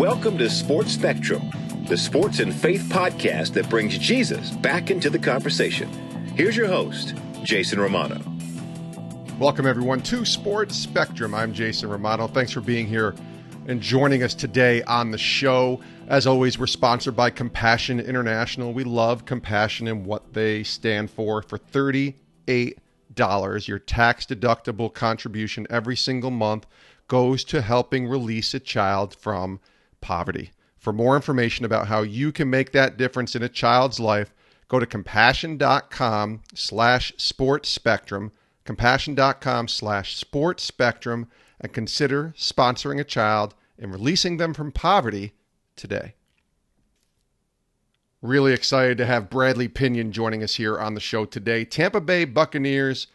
Welcome to Sports Spectrum, the sports and faith podcast that brings Jesus back into the conversation. Here's your host, Jason Romano. Welcome, everyone, to Sports Spectrum. I'm Jason Romano. Thanks for being here and joining us today on the show. As always, we're sponsored by Compassion International. We love Compassion and what they stand for. For $38, your tax-deductible contribution every single month goes to helping release a child from poverty. For more information about how you can make that difference in a child's life, go to compassion.com/sportspectrum, compassion.com/sportspectrum, and consider sponsoring a child and releasing them from poverty today. Really excited to have Bradley Pinion joining us here on the show today. Tampa Bay Buccaneers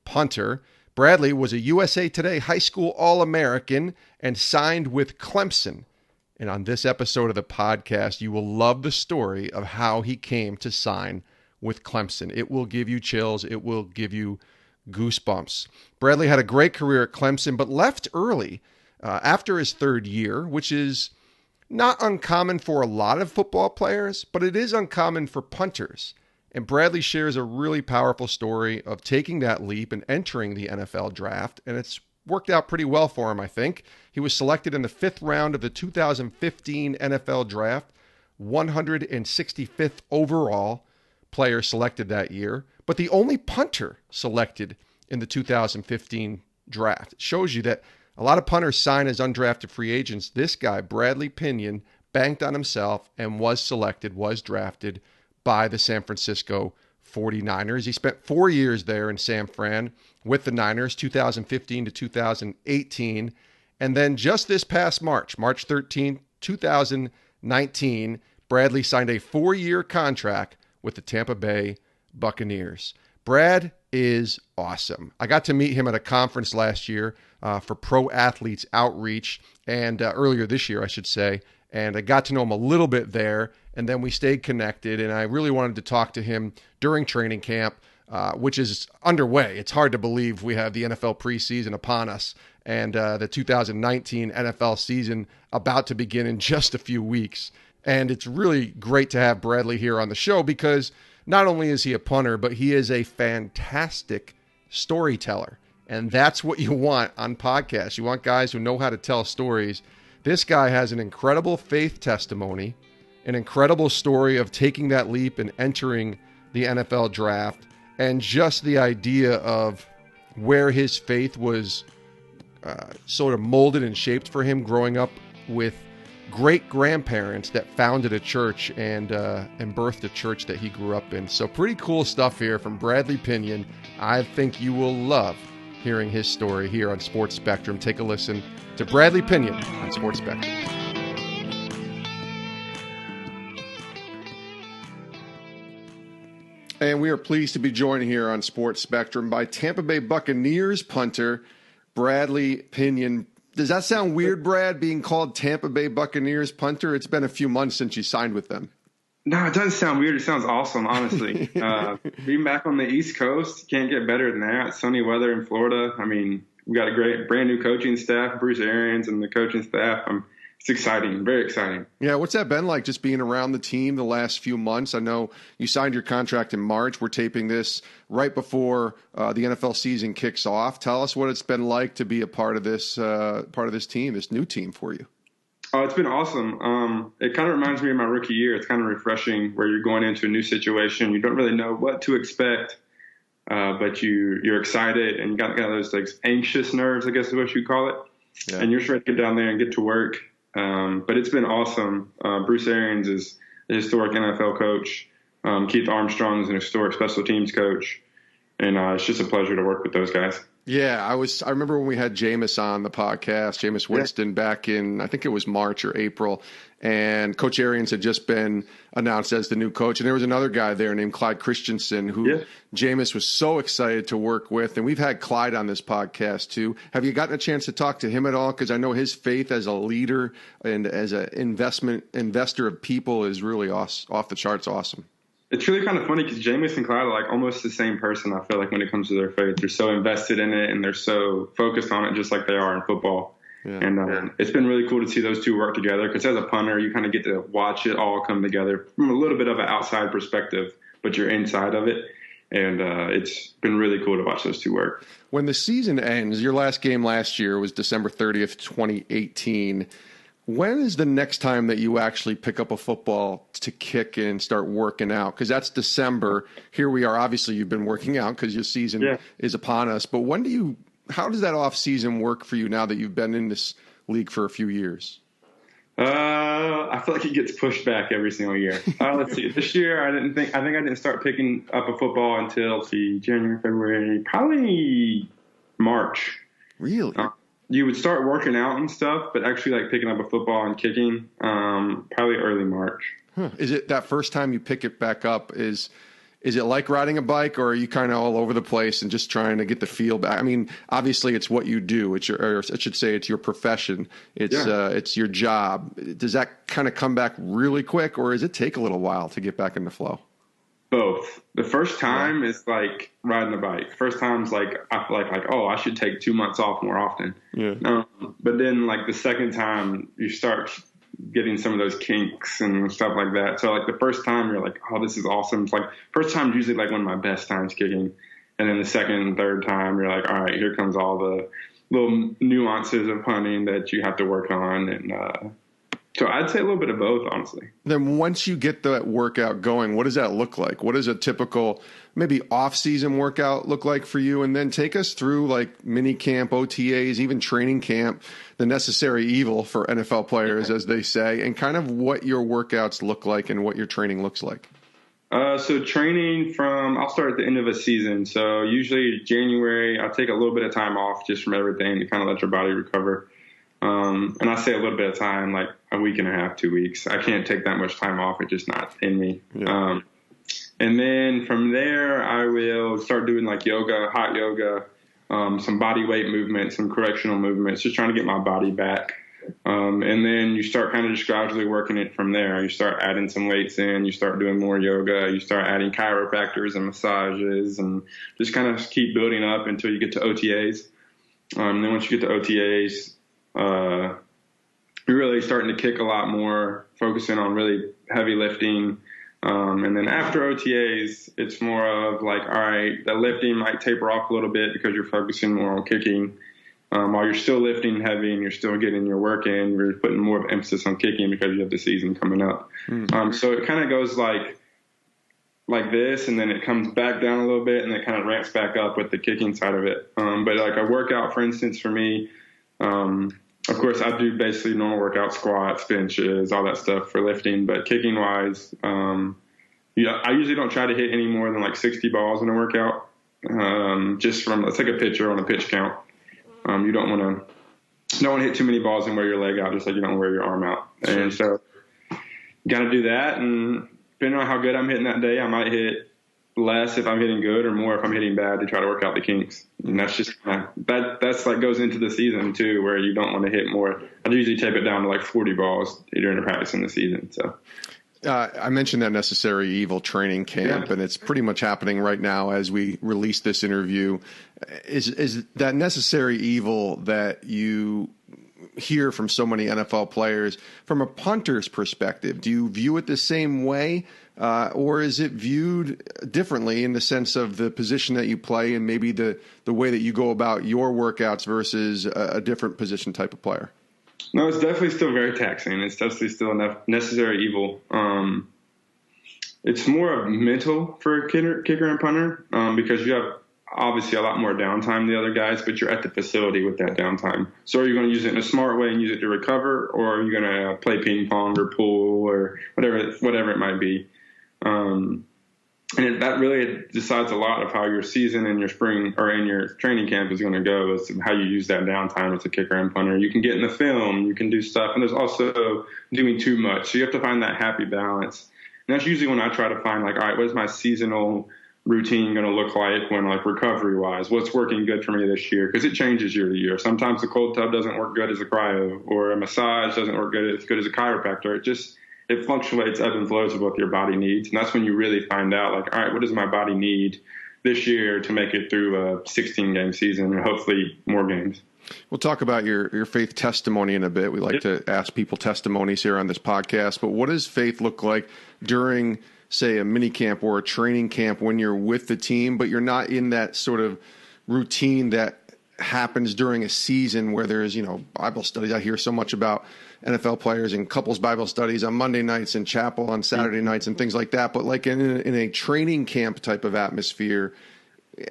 punter. Bradley was a USA Today High School All-American and signed with Clemson. And on this episode of the podcast, you will love the story of how he came to sign with Clemson. It will give you chills. It will give you goosebumps. Bradley had a great career at Clemson, but left early after his third year, which is not uncommon for a lot of football players, but it is uncommon for punters. And Bradley shares a really powerful story of taking that leap and entering the NFL draft, and it's worked out pretty well for him, I think. He was selected in the 5th round of the 2015 NFL Draft, 165th overall player selected that year, but the only punter selected in the 2015 draft. It shows you that a lot of punters sign as undrafted free agents. This guy, Bradley Pinion, banked on himself and was selected, was drafted by the San Francisco 49ers. He spent 4 years there in San Fran with the Niners, 2015 to 2018. And then just this past March 13th, 2019, Bradley signed a 4-year contract with the Tampa Bay Buccaneers. Brad is awesome. I got to meet him at a conference last year for Pro Athletes Outreach, and earlier this year, I should say. And I got to know him a little bit there, and then we stayed connected, and I really wanted to talk to him during training camp, which is underway. It's hard to believe we have the NFL preseason upon us, and the 2019 NFL season about to begin in just a few weeks. And it's really great to have Bradley here on the show because not only is he a punter, but he is a fantastic storyteller. And that's what you want on podcasts. You want guys who know how to tell stories. This guy has an incredible faith testimony, an incredible story of taking that leap and entering the NFL draft, and just the idea of where his faith was sort of molded and shaped for him growing up with great-grandparents that founded a church and birthed a church that he grew up in. So pretty cool stuff here from Bradley Pinion. I think you will love hearing his story here on Sports Spectrum. Take a listen to Bradley Pinion on Sports Spectrum. And we are pleased to be joined here on Sports Spectrum by Tampa Bay Buccaneers punter Bradley Pinion. Does that sound weird, Brad, being called Tampa Bay Buccaneers punter? It's been a few months since you signed with them. No, it doesn't sound weird. It sounds awesome, honestly. Being back on the East Coast, can't get better than that. Sunny weather in Florida. I mean, we got a great brand new coaching staff, Bruce Arians and the coaching staff. It's exciting, very exciting. Yeah, what's that been like just being around the team the last few months? I know you signed your contract in March. We're taping this right before the NFL season kicks off. Tell us what it's been like to be a part of this team, this new team for you. Oh, it's been awesome. It kind of reminds me of my rookie year. It's kind of refreshing where you're going into a new situation. You don't really know what to expect. But you're excited and you got those like anxious nerves, I guess is what you call it. Yeah. And you're just ready to get down there and get to work. But it's been awesome. Bruce Arians is a historic NFL coach. Keith Armstrong is an historic special teams coach. And it's just a pleasure to work with those guys. Yeah, I remember when we had Jameis on the podcast, Jameis Winston, back in, I think it was March or April, and Coach Arians had just been announced as the new coach. And there was another guy there named Clyde Christensen who Jameis was so excited to work with. And we've had Clyde on this podcast too. Have you gotten a chance to talk to him at all? Because I know his faith as a leader and as an investor of people is really off the charts awesome. It's really kind of funny because Jameis and Clyde are like almost the same person, I feel like, when it comes to their faith. They're so invested in it and they're so focused on it just like they are in football. Yeah. And it's been really cool to see those two work together, because as a punter, you kind of get to watch it all come together from a little bit of an outside perspective, but you're inside of it. And it's been really cool to watch those two work. When the season ends, your last game last year was December 30th, 2018. When is the next time that you actually pick up a football to kick and start working out? Because that's December. Here we are. Obviously, you've been working out because your season is upon us. But how does that off season work for you now that you've been in this league for a few years? I feel like it gets pushed back every single year. Let's see. This year, I think I didn't start picking up a football until January, February, probably March. Really? You would start working out and stuff, but actually like picking up a football and kicking, probably early March. Huh. Is it that first time you pick it back up? Is it like riding a bike, or are you kind of all over the place and just trying to get the feel back? I mean, obviously it's what you do. It's your profession. It's your job. Does that kind of come back really quick, or does it take a little while to get back in the flow? Both. The first time is like riding a bike. First time's like, I feel like, oh, I should take 2 months off more often. Yeah. But then like the second time you start getting some of those kinks and stuff like that. So like the first time you're like, oh, this is awesome. It's like first time is usually like one of my best times kicking. And then the second and third time you're like, all right, here comes all the little nuances of punting that you have to work on. And, so I'd say a little bit of both, honestly. Then once you get that workout going, what does that look like? What does a typical maybe off-season workout look like for you? And then take us through like mini camp, OTAs, even training camp, the necessary evil for NFL players, as they say, and kind of what your workouts look like and what your training looks like. So training I'll start at the end of a season. So usually January, I'll take a little bit of time off just from everything to kind of let your body recover. And I say a little bit of time, like a week and a half, 2 weeks. I can't take that much time off. It's just not in me. Yeah. And then from there, I will start doing like yoga, hot yoga, some body weight movements, some correctional movements, just trying to get my body back. And then you start kind of just gradually working it from there. You start adding some weights in, you start doing more yoga, you start adding chiropractors and massages, and just kind of keep building up until you get to OTAs. Then once you get to OTAs, you're really starting to kick a lot more, focusing on really heavy lifting. And then after OTAs, it's more of like, all right, the lifting might taper off a little bit because you're focusing more on kicking. While you're still lifting heavy and you're still getting your work in, you're putting more of emphasis on kicking because you have the season coming up. So it kind of goes like this, and then it comes back down a little bit, and it kind of ramps back up with the kicking side of it. But like a workout, for instance, for me, of course, I do basically normal workout, squats, benches, all that stuff for lifting. But kicking wise, I usually don't try to hit any more than like 60 balls in a workout. Let's take a picture on a pitch count. You don't want to hit too many balls and wear your leg out, just like you don't wear your arm out. Sure. And so you got to do that. And depending on how good I'm hitting that day, I might hit less if I'm hitting good, or more if I'm hitting bad, to try to work out the kinks. And that's just that's like goes into the season too, where you don't want to hit more. I usually tape it down to like 40 balls during the practice in the season. So I mentioned that necessary evil training camp, and it's pretty much happening right now as we release this interview. Is that necessary evil that you hear from so many NFL players from a punter's perspective? Do you view it the same way, or is it viewed differently in the sense of the position that you play and maybe the way that you go about your workouts versus a different position type of player? No, it's definitely still very taxing. It's definitely still necessary evil. It's more mental for a kicker and punter because you have obviously a lot more downtime than the other guys, but you're at the facility with that downtime. So are you going to use it in a smart way and use it to recover, or are you going to play ping pong or pool or whatever it might be? And that really decides a lot of how your season and your spring or in your training camp is going to go, as to how you use that downtime as a kicker and punter. You can get in the film, you can do stuff, and there's also doing too much. So you have to find that happy balance. And that's usually when I try to find, like, all right, what is my seasonal routine going to look like when, like, recovery wise, what's working good for me this year? Because it changes year to year. Sometimes the cold tub doesn't work good as a cryo, or a massage doesn't work good as a chiropractor. It fluctuates, ebbs and flows of what your body needs. And that's when you really find out, like, all right, what does my body need this year to make it through a 16-game season and hopefully more games? We'll talk about your faith testimony in a bit. We like to ask people testimonies here on this podcast. But what does faith look like during, say, a mini camp or a training camp when you're with the team, but you're not in that sort of routine that happens during a season where there's, Bible studies? I hear so much about NFL players and couples Bible studies on Monday nights and chapel on Saturday nights and things like that. But like in a training camp type of atmosphere,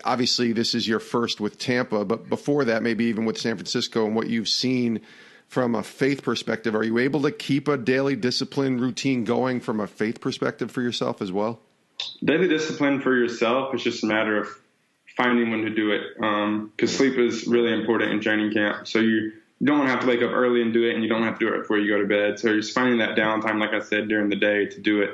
obviously this is your first with Tampa, but before that, maybe even with San Francisco and what you've seen from a faith perspective, are you able to keep a daily discipline routine going from a faith perspective for yourself as well? Daily discipline for yourself is just a matter of finding when to do it, because sleep is really important in training camp. So you don't want to have to wake up early and do it, and you don't have to do it before you go to bed. So you're just finding that downtime, like I said, during the day to do it.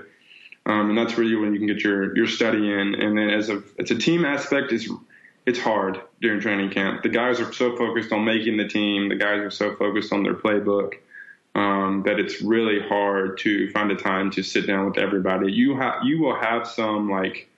And that's really when you can get your study in. And then it's a team aspect, it's hard during training camp. The guys are so focused on making the team. The guys are so focused on their playbook that it's really hard to find a time to sit down with everybody. You will have some like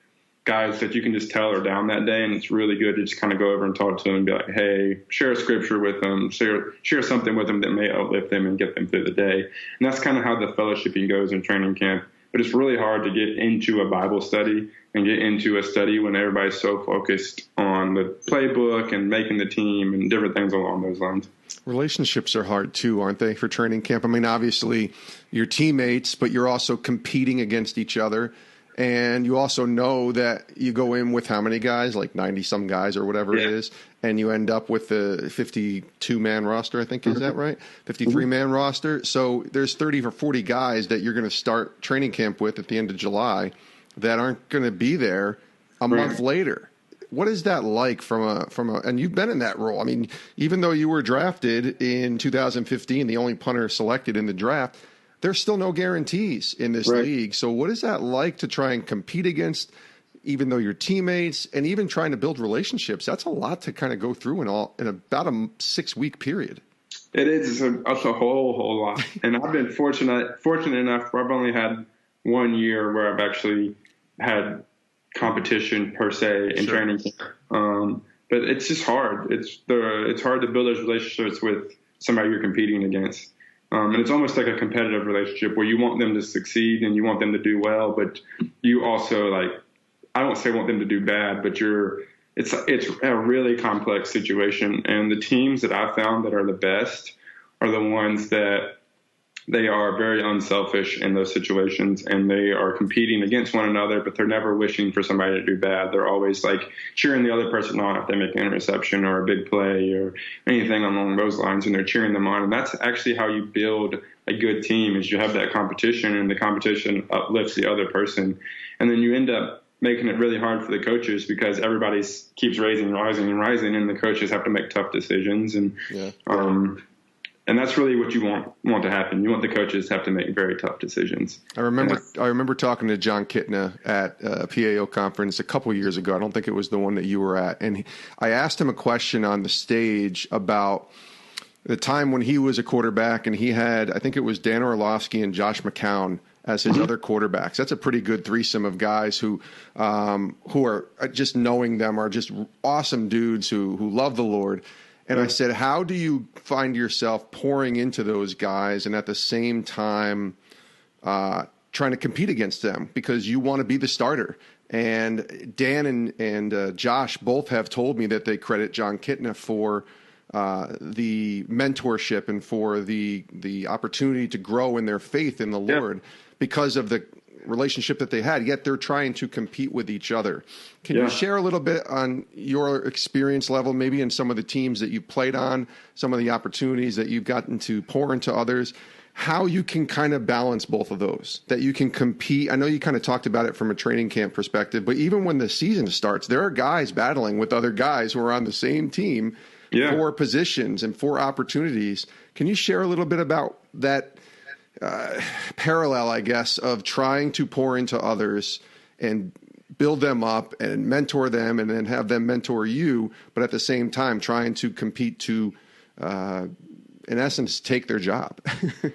guys that you can just tell are down that day, and it's really good to just kind of go over and talk to them and be like, hey, share a scripture with them, share something with them that may uplift them and get them through the day. And that's kind of how the fellowshipping goes in training camp. But it's really hard to get into a Bible study and get into a study when everybody's so focused on the playbook and making the team and different things along those lines. Relationships are hard too, aren't they, for training camp? I mean, obviously you're teammates, but you're also competing against each other. And you also know that you go in with how many guys, like 90-some guys or whatever it is, and you end up with a 52-man roster, I think. Is that right? 53-man roster. So there's 30 or 40 guys that you're going to start training camp with at the end of July that aren't going to be there a month later. What is that like from a and you've been in that role. I mean, even though you were drafted in 2015, the only punter selected in the draft, there's still no guarantees in this league. So what is that like to try and compete against, even though you're teammates, and even trying to build relationships? That's a lot to kind of go through in about a 6-week period. It is. It's a whole lot. And I've been fortunate enough where I've only had 1 year where I've actually had competition per se in training camp. But it's just hard. It's hard to build those relationships with somebody you're competing against. And it's almost like a competitive relationship where you want them to succeed and you want them to do well, but you also I don't say want them to do bad, but it's a really complex situation. And the teams that I've found that are the best are the ones that they are very unselfish in those situations, and they are competing against one another, but they're never wishing for somebody to do bad. They're always cheering the other person on if they make an interception or a big play or anything along those lines, and they're cheering them on. And that's actually how you build a good team, is you have that competition, and the competition uplifts the other person. And then you end up making it really hard for the coaches because everybody keeps rising, and the coaches have to make tough decisions. And and that's really what you want to happen. You want the coaches to have to make very tough decisions. I remember talking to John Kitna at a PAO conference a couple years ago. I don't think it was the one that you were at. And I asked him a question on the stage about the time when he was a quarterback, and he had, I think it was Dan Orlovsky and Josh McCown as his other quarterbacks. That's a pretty good threesome of guys who are, just knowing them, are just awesome dudes who love the Lord. And I said, how do you find yourself pouring into those guys and at the same time trying to compete against them because you want to be the starter? And Dan and Josh both have told me that they credit John Kitna for the mentorship and for the opportunity to grow in their faith in the Lord because of the relationship that they had, yet they're trying to compete with each other. Can you share a little bit on your experience level, maybe in some of the teams that you played on, some of the opportunities that you've gotten to pour into others, how you can kind of balance both of those, that you can compete? I know you kind of talked about it from a training camp perspective, but even when the season starts, there are guys battling with other guys who are on the same team for positions and for opportunities. Can you share a little bit about that parallel, I guess, of trying to pour into others and build them up and mentor them and then have them mentor you, but at the same time trying to compete to, in essence, take their job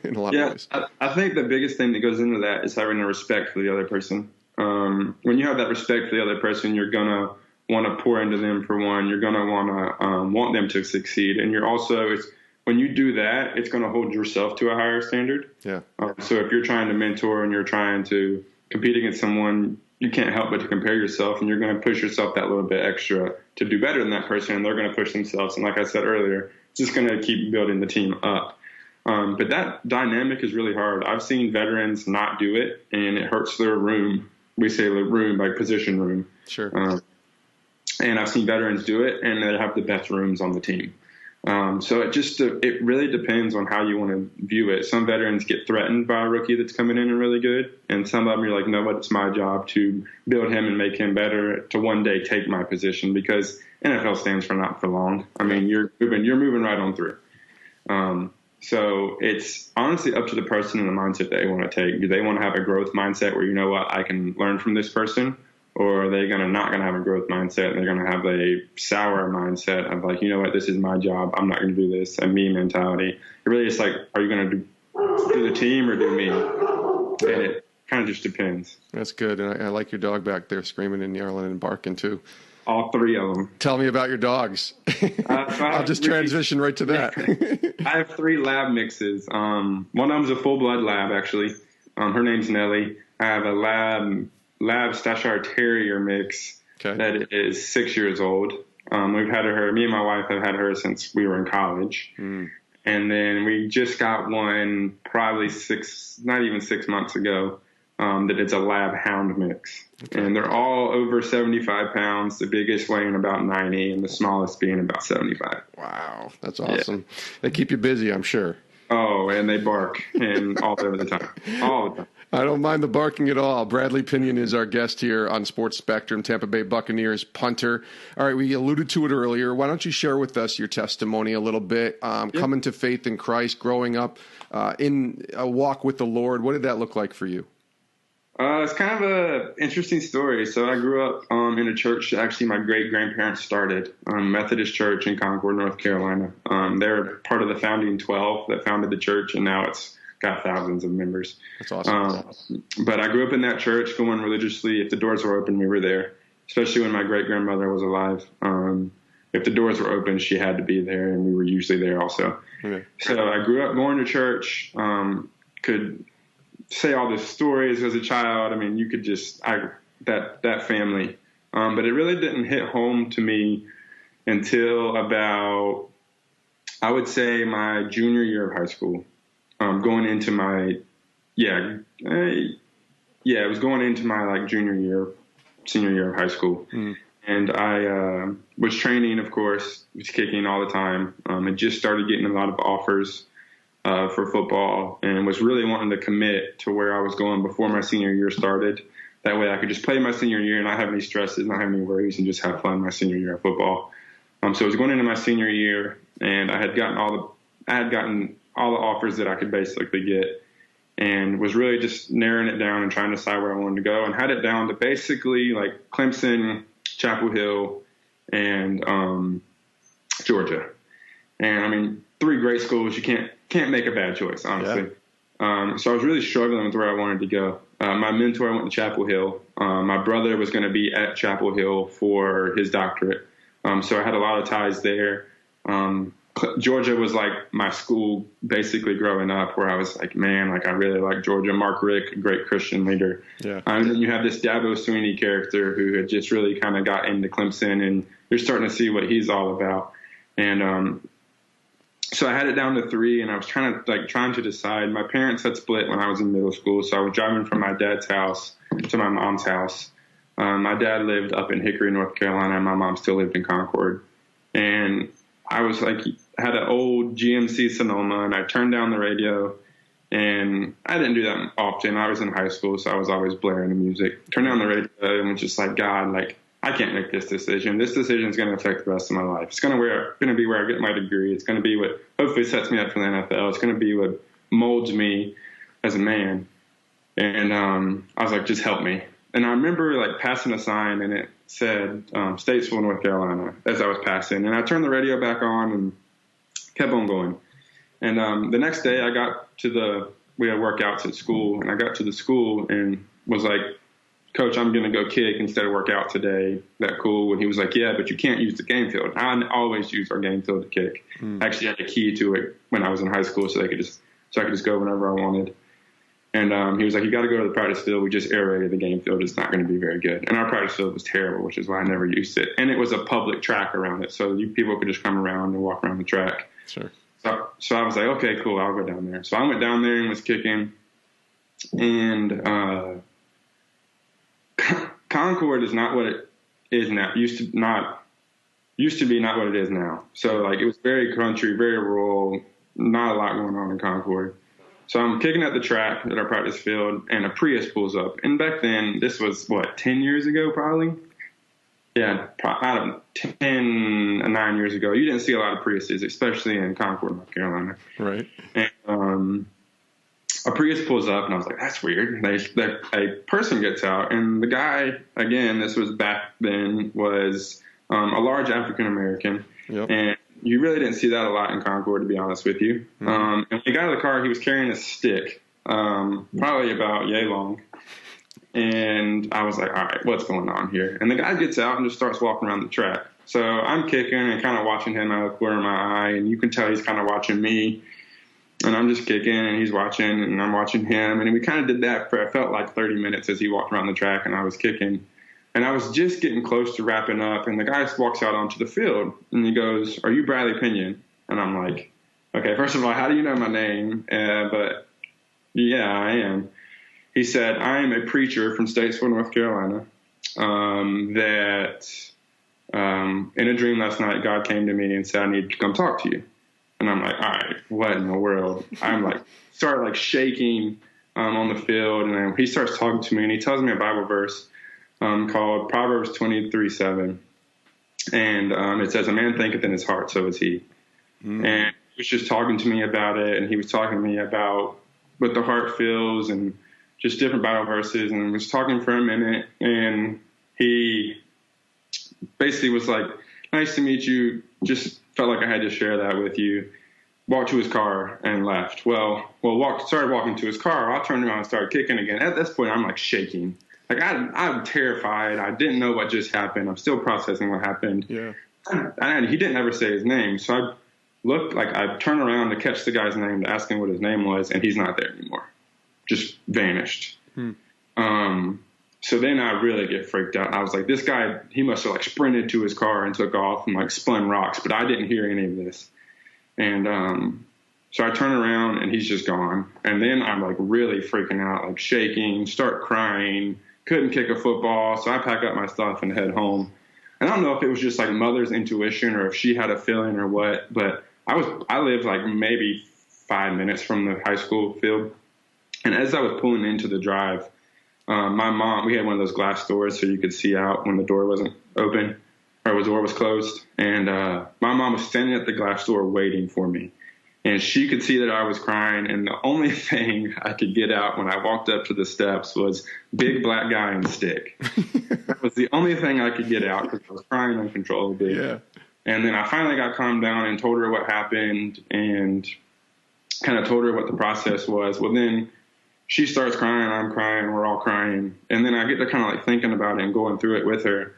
in a lot of ways? I think the biggest thing that goes into that is having a respect for the other person. When you have that respect for the other person, you're going to want to pour into them for one. You're going to want them to succeed. And you're also, when you do that, it's going to hold yourself to a higher standard. Yeah. So if you're trying to mentor and you're trying to compete against someone, you can't help but to compare yourself, and you're going to push yourself that little bit extra to do better than that person, and they're going to push themselves. And like I said earlier, it's just going to keep building the team up. But that dynamic is really hard. I've seen veterans not do it, and it hurts their room. We say the room, like position room. Sure. And I've seen veterans do it, and they have the best rooms on the team. So it really depends on how you want to view it. Some veterans get threatened by a rookie that's coming in and really good, and some of them you're like, no, but it's my job to build him and make him better to one day take my position, because NFL stands for not for long. I mean, you're moving right on through. So it's honestly up to the person and the mindset they want to take. Do they want to have a growth mindset where, you know what, I can learn from this person? Or are they not going to have a growth mindset? They're going to have a sour mindset of like, you know what, this is my job. I'm not going to do this. A me mentality. It really is like, are you going to do the team or do me? And it kind of just depends. That's good. And I like your dog back there screaming and yelling and barking too. All three of them. Tell me about your dogs. I'll just transition right to that. I have 3 lab mixes. One of them's a full-blood lab, actually. Her name's Nellie. I have a lab Staffordshire Terrier mix that is 6 years old. We've had her, me and my wife have had her since we were in college. And then we just got one probably not even 6 months ago, that it's a lab hound mix. And they're all over 75 pounds, the biggest weighing about 90 and the smallest being about 75. Wow, that's awesome. Yeah. They keep you busy, I'm sure. Oh, and they bark and all over the time. All the time. I don't mind the barking at all. Bradley Pinion is our guest here on Sports Spectrum, Tampa Bay Buccaneers punter. All right, we alluded to it earlier. Why don't you share with us your testimony a little bit, coming to faith in Christ, growing up in a walk with the Lord. What did that look like for you? It's kind of an interesting story. So I grew up in a church that actually my great-grandparents started, Methodist Church in Concord, North Carolina. They're part of the founding 12 that founded the church, and now it's got thousands of members. That's awesome. But I grew up in that church going religiously. If the doors were open, we were there, especially when my great-grandmother was alive. If the doors were open, she had to be there, and we were usually there also. Okay. So I grew up going to church, could say all the stories as a child. I mean, you could just, that family. But it really didn't hit home to me until about, I would say, my junior year of high school. Going into my, it was going into my like senior year of high school. And I was training, of course, was kicking all the time. I just started getting a lot of offers for football, and was really wanting to commit to where I was going before my senior year started. That way I could just play my senior year and not have any stresses, not have any worries, and just have fun my senior year of football. So I was going into my senior year, and I had gotten all the offers that I could basically get, and was really just narrowing it down and trying to decide where I wanted to go, and had it down to basically like Clemson, Chapel Hill, and Georgia. And I mean, 3 great schools. You can't make a bad choice, honestly. Yeah. So I was really struggling with where I wanted to go. My mentor went to Chapel Hill. My brother was going to be at Chapel Hill for his doctorate. So I had a lot of ties there. Georgia was like my school basically growing up, where I was like, man, like I really like Georgia. Mark Rick, a great Christian leader. Yeah. And then you have this Dabo Sweeney character who had just really kind of got into Clemson, and you're starting to see what he's all about. And so I had it down to 3, and I was trying to decide. My parents had split when I was in middle school, so I was driving from my dad's house to my mom's house. My dad lived up in Hickory, North Carolina, and my mom still lived in Concord. And I was like, had an old GMC Sonoma, and I turned down the radio, and I didn't do that often. I was in high school, so I was always blaring the music. Turned down the radio and was just like, God, like, I can't make this decision. This decision is going to affect the rest of my life. It's going to be where I get my degree. It's going to be what hopefully sets me up for the NFL. It's going to be what molds me as a man. And I was like, just help me. And I remember like passing a sign, and it said Statesville, North Carolina, as I was passing. And I turned the radio back on and kept on going. And the next day we had workouts at school, and I got to the school and was like, Coach, I'm going to go kick instead of work out today. That cool? And he was like, yeah, but you can't use the game field. I always use our game field to kick. Actually had a key to it when I was in high school, so I could just go whenever I wanted. And he was like, you got to go to the practice field. We just aerated the game field. It's not going to be very good. And our practice field was terrible, which is why I never used it. And it was a public track around it, so people could just come around and walk around the track. Sure. So I was like, okay, cool, I'll go down there. So I went down there and was kicking. And Concord is not what it is now. Used to be not what it is now. So like it was very country, very rural, not a lot going on in Concord. So I'm kicking at the track at our practice field, and a Prius pulls up. And back then, this was, 10 years ago probably? Yeah, I don't know, 9 years ago. You didn't see a lot of Priuses, especially in Concord, North Carolina. Right. And a Prius pulls up, and I was like, that's weird. A person gets out, and the guy, again, this was back then, was a large African-American. Yep. And you really didn't see that a lot in Concord, to be honest with you. And when he got out of the car, he was carrying a stick, probably about yay long. And I was like, all right, what's going on here? And the guy gets out and just starts walking around the track. So I'm kicking and kind of watching him out of the corner of my eye, and you can tell he's kind of watching me. And I'm just kicking, and he's watching, and I'm watching him. And we kind of did that for, it felt like 30 minutes as he walked around the track, and I was kicking. And I was just getting close to wrapping up, and the guy walks out onto the field, and he goes, are you Bradley Pinion? And I'm like, okay, first of all, how do you know my name? But yeah, I am. He said, I am a preacher from Statesville, North Carolina, that in a dream last night, God came to me and said, I need to come talk to you. And I'm like, all right, what in the world? I'm like, start shaking on the field. And then he starts talking to me, and he tells me a Bible verse called Proverbs 23:7. And it says, a man thinketh in his heart, so is he. And he was just talking to me about it. And he was talking to me about what the heart feels and just different Bible verses. And was talking for a minute. And he basically was like, nice to meet you. Just felt like I had to share that with you. Walked to his car and left. Started walking to his car. I turned around and started kicking again. At this point, I'm shaking. I'm terrified. I didn't know what just happened. I'm still processing what happened. Yeah. And he didn't ever say his name. So I looked, I turned around to catch the guy's name to ask him what his name was, and he's not there anymore. Just vanished. So then I really get freaked out. I was like, this guy, he must have sprinted to his car and took off and spun rocks, but I didn't hear any of this. And so I turn around and he's just gone. And then I'm really freaking out, shaking, start crying, couldn't kick a football. So I pack up my stuff and head home. And I don't know if it was just mother's intuition or if she had a feeling or what, but I lived maybe 5 minutes from the high school field. And as I was pulling into the drive, my mom, we had one of those glass doors so you could see out when the door wasn't open or the door was closed. And my mom was standing at the glass door waiting for me. And she could see that I was crying. And the only thing I could get out when I walked up to the steps was big black guy and stick. That was the only thing I could get out because I was crying uncontrollably. Yeah. And then I finally got calmed down and told her what happened and kind of told her what the process was. Well, then she starts crying, I'm crying, we're all crying. And then I get to kind of thinking about it and going through it with her.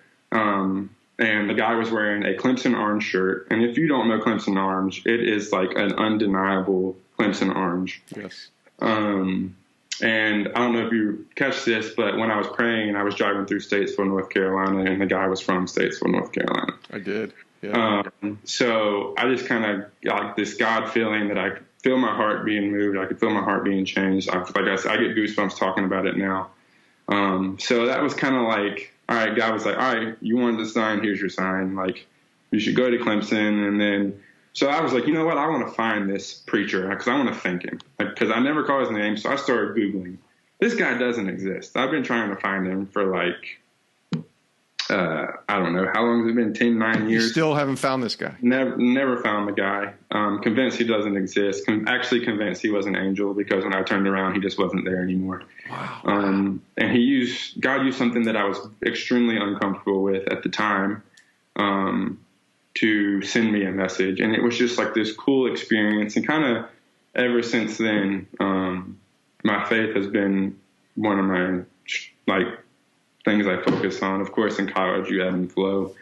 And the guy was wearing a Clemson orange shirt. And if you don't know Clemson orange, it is an undeniable Clemson orange. Yes. And I don't know if you catch this, but when I was praying, I was driving through Statesville, North Carolina, and the guy was from Statesville, North Carolina. I did. Yeah. So I just kind of got this God feeling that I could feel my heart being moved. I could feel my heart being changed. I get goosebumps talking about it now. So that was kind of all right, God was all right, you wanted the sign, here's your sign. You should go to Clemson. And then, so I was you know what? I want to find this preacher because I want to thank him. Because I never call his name. So I started Googling. This guy doesn't exist. I've been trying to find him for I don't know. How long has it been? 10, 9 years? You still haven't found this guy? Never found the guy. Convinced he doesn't exist. Actually convinced he was an angel because when I turned around, he just wasn't there anymore. Wow. And God used something that I was extremely uncomfortable with at the time to send me a message. And it was just this cool experience. And kind of ever since then, my faith has been one of my things I focus on. Of course, in college, you ebb and flow.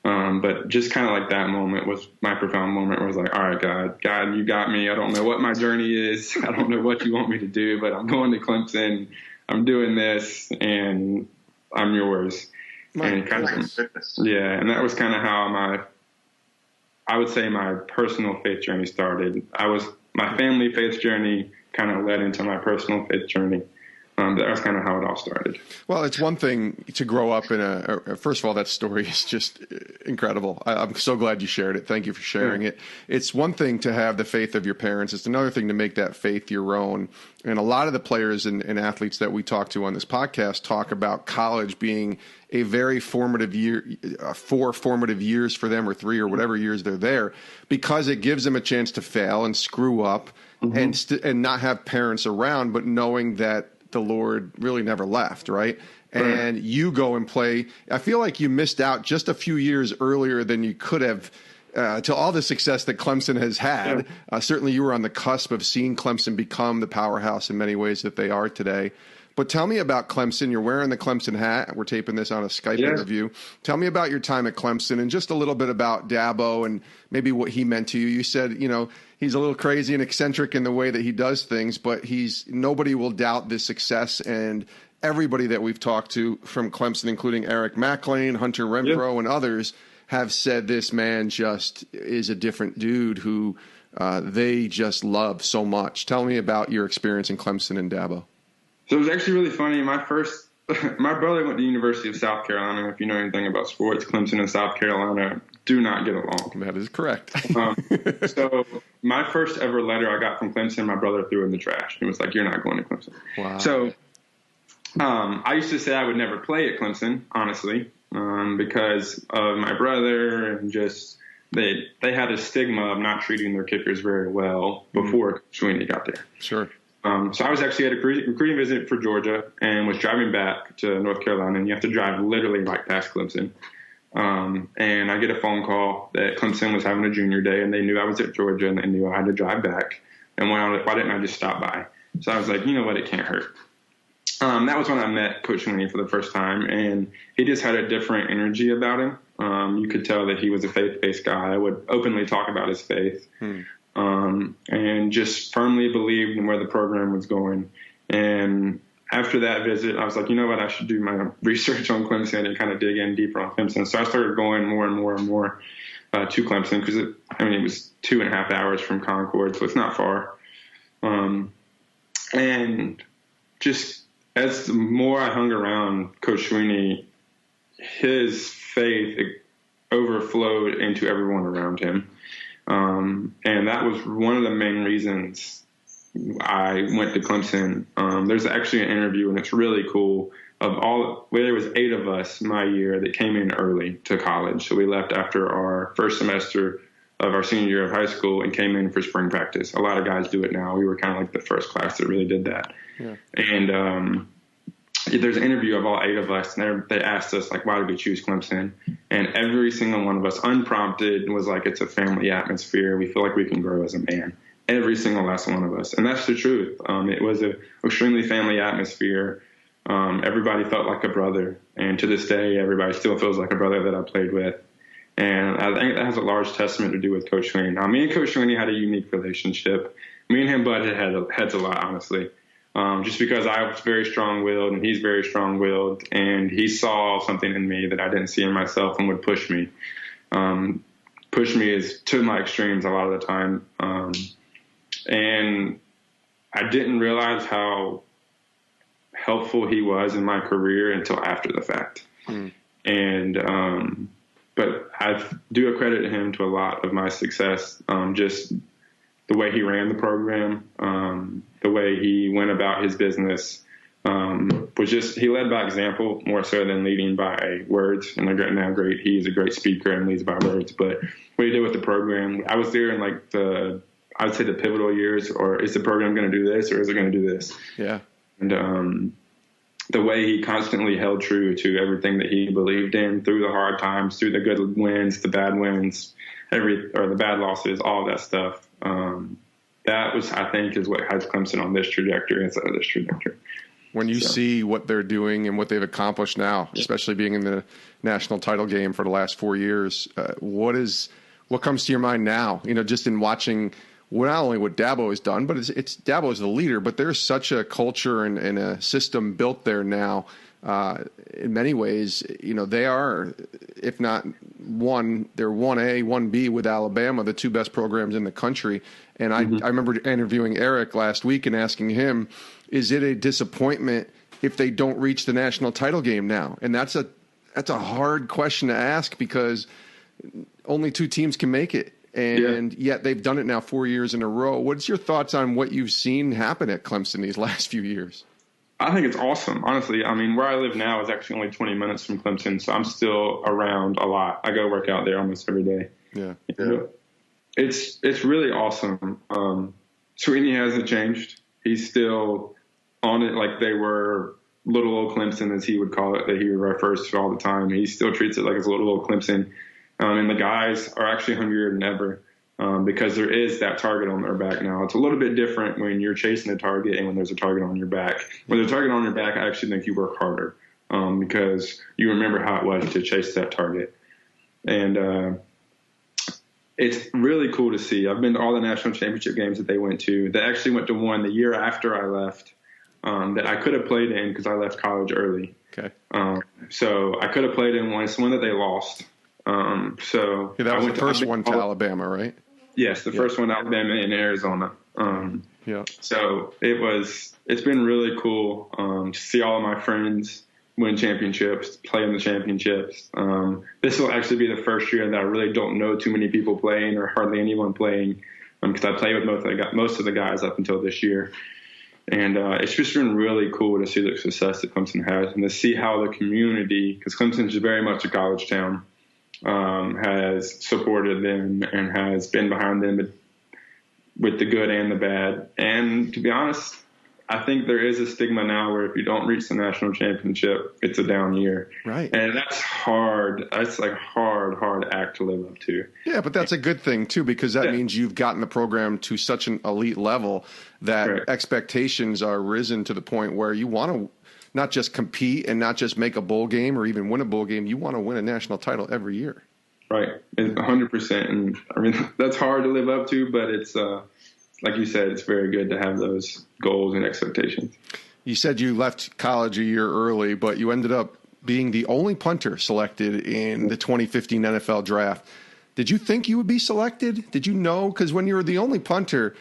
But just kind of like that moment was my profound moment where I was like, all right, God, you got me. I don't know what my journey is. I don't know what you want me to do, but I'm going to Clemson. I'm doing this, and I'm yours. And kind of, and that was kind of how I would say my personal faith journey started. My family faith journey kind of led into my personal faith journey. That was kind of how it all started. Well, it's one thing to grow up in first of all, that story is just incredible. I'm so glad you shared it. Thank you for sharing it. It's one thing to have the faith of your parents. It's another thing to make that faith your own. And a lot of the players and athletes that we talk to on this podcast talk about college being a very formative year, 4 formative years for them, or 3 or whatever years they're there, because it gives them a chance to fail and screw up and not have parents around, but knowing that the Lord really never left, right? And you go and play. I feel like you missed out just a few years earlier than you could have to all the success that Clemson has had. Certainly you were on the cusp of seeing Clemson become the powerhouse in many ways that they are today. But tell me about Clemson. You're wearing the Clemson hat. We're taping this on a Skype interview. Tell me about your time at Clemson and just a little bit about Dabo and maybe what he meant to you. You said, he's a little crazy and eccentric in the way that he does things, but nobody will doubt the success. And everybody that we've talked to from Clemson, including Eric McLean, Hunter Renfrow, and others, have said this man just is a different dude who they just love so much. Tell me about your experience in Clemson and Dabo. So it was actually really funny. My brother went to the University of South Carolina. If you know anything about sports, Clemson and South Carolina do not get along. That is correct. So my first ever letter I got from Clemson, my brother threw in the trash. He was like, "You're not going to Clemson." Wow. So I used to say I would never play at Clemson, honestly, because of my brother and just they had a stigma of not treating their kickers very well before Sweeney got there. Sure. So I was actually at a recruiting visit for Georgia and was driving back to North Carolina, and you have to drive literally right past Clemson. And I get a phone call that Clemson was having a junior day, and they knew I was at Georgia, and they knew I had to drive back. And why didn't I just stop by? So I was like, you know what, it can't hurt. That was when I met Coach Sweeney for the first time, and he just had a different energy about him. You could tell that he was a faith-based guy. I would openly talk about his faith. And just firmly believed in where the program was going. And after that visit, I was like, you know what, I should do my research on Clemson and kind of dig in deeper on Clemson. So I started going more and more and more to Clemson because it was 2.5 hours from Concord, so it's not far. And just as the more I hung around Coach Sweeney, his faith overflowed into everyone around him. And that was one of the main reasons I went to Clemson. There's actually an interview, and it's really cool, there was 8 of us my year that came in early to college. So we left after our first semester of our senior year of high school and came in for spring practice. A lot of guys do it now. We were kind of like the first class that really did that. Yeah. And there's an interview of all 8 of us, and they asked us, like, why did we choose Clemson? And every single one of us, unprompted, was like, it's a family atmosphere. We feel like we can grow as a man. Every single last one of us. And that's the truth. It was an extremely family atmosphere. Everybody felt like a brother. And to this day, everybody still feels like a brother that I played with. And I think that has a large testament to do with Coach Sweeney. Now, me and Coach Sweeney had a unique relationship. Me and him butted heads a lot, honestly. Just because I was very strong-willed and he's very strong-willed, and he saw something in me that I didn't see in myself and would push me. Push me is to my extremes a lot of the time. And I didn't realize how helpful he was in my career until after the fact. And but I do accredit him to a lot of my success, just the way he ran the program, the way he went about his business, was just, he led by example more so than leading by words. And he's a great speaker and leads by words. But what he did with the program, I was there in like I'd say the pivotal years, or is the program going to do this or is it going to do this? Yeah. And the way he constantly held true to everything that he believed in through the hard times, through the good wins, the bad wins, the bad losses, all that stuff. That was, I think, is what has Clemson on this trajectory instead of this trajectory. when you see what they're doing and what they've accomplished now, especially being in the national title game for the last 4 years. What comes to your mind now? Just in watching not only what Dabo has done, but it's Dabo is the leader, but there's such a culture and a system built there now. In many ways, they are, if not they're 1A, 1B with Alabama, the two best programs in the country. And I remember interviewing Eric last week and asking him, is it a disappointment if they don't reach the national title game now? And that's a hard question to ask because only two teams can make it. And yet they've done it now 4 years in a row. What's your thoughts on what you've seen happen at Clemson these last few years? I think it's awesome, honestly. I mean, where I live now is actually only 20 minutes from Clemson, so I'm still around a lot. I go work out there almost every day. Yeah. It's really awesome. Sweeney hasn't changed. He's still on it like they were little old Clemson, as he would call it, that he refers to all the time. He still treats it like it's little old Clemson. And the guys are actually hungrier than ever because there is that target on their back now. It's a little bit different when you're chasing a target and when there's a target on your back. When there's a target on your back, I actually think you work harder because you remember how it was to chase that target. And it's really cool to see. I've been to all the national championship games that they went to. They actually went to one the year after I left that I could have played in because I left college early. Okay. So I could have played in one. It's one that they lost. That was the first one to Alabama, right? Yes, the first one, Alabama and Arizona. So it's been really cool to see all of my friends win championships, play in the championships. This will actually be the first year that I really don't know too many people playing or hardly anyone playing because I played with most of the guys up until this year. And it's just been really cool to see the success that Clemson has and to see how the community, because Clemson is very much a college town, has supported them and has been behind them with the good and the bad. And to be honest, I think there is a stigma now where if you don't reach the national championship, it's a down year. Right. And that's hard. That's like hard act to live up to. Yeah, but that's a good thing too, because that means you've gotten the program to such an elite level that expectations are risen to the point where you want to not just compete and not just make a bowl game or even win a bowl game. You want to win a national title every year. Right. 100%. And I mean, that's hard to live up to, but it's, like you said, it's very good to have those goals and expectations. You said you left college a year early, but you ended up being the only punter selected in the 2015 NFL draft. Did you think you would be selected? Did you know? Because when you were the only punter,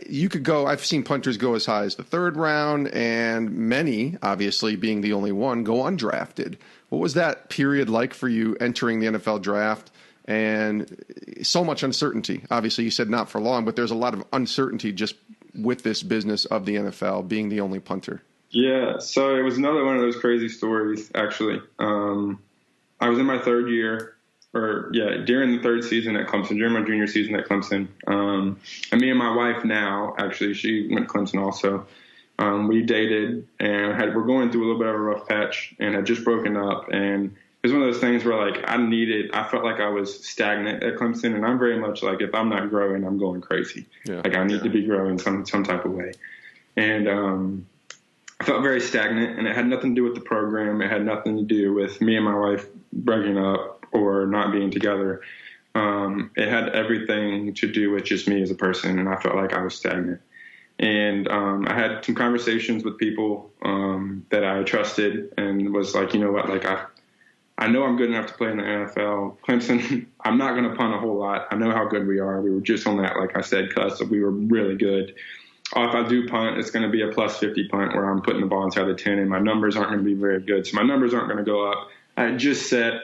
you could go – I've seen punters go as high as the third round, and many, obviously being the only one, go undrafted. What was that period like for you entering the NFL draft? And so much uncertainty. Obviously, you said not for long, but there's a lot of uncertainty just with this business of the NFL being the only punter. Yeah, so it was another one of those crazy stories, actually. I was in my third year, during the third season at Clemson, during my junior season at Clemson. And me and my wife now, actually, she went to Clemson also. We dated and we're going through a little bit of a rough patch and had just broken up. And it was one of those things where, like, I felt like I was stagnant at Clemson, and I'm very much like, if I'm not growing, I'm going crazy. Yeah. Like, I need to be growing some type of way. And I felt very stagnant, and it had nothing to do with the program. It had nothing to do with me and my wife breaking up or not being together. It had everything to do with just me as a person, and I felt like I was stagnant. And I had some conversations with people that I trusted and was like, you know what, like, I know I'm good enough to play in the NFL. Clemson, I'm not going to punt a whole lot. I know how good we are. We were just on that, like I said, cusp. We were really good. If I do punt, it's going to be a plus 50 punt where I'm putting the ball inside the 10, and my numbers aren't going to be very good. So my numbers aren't going to go up. I just set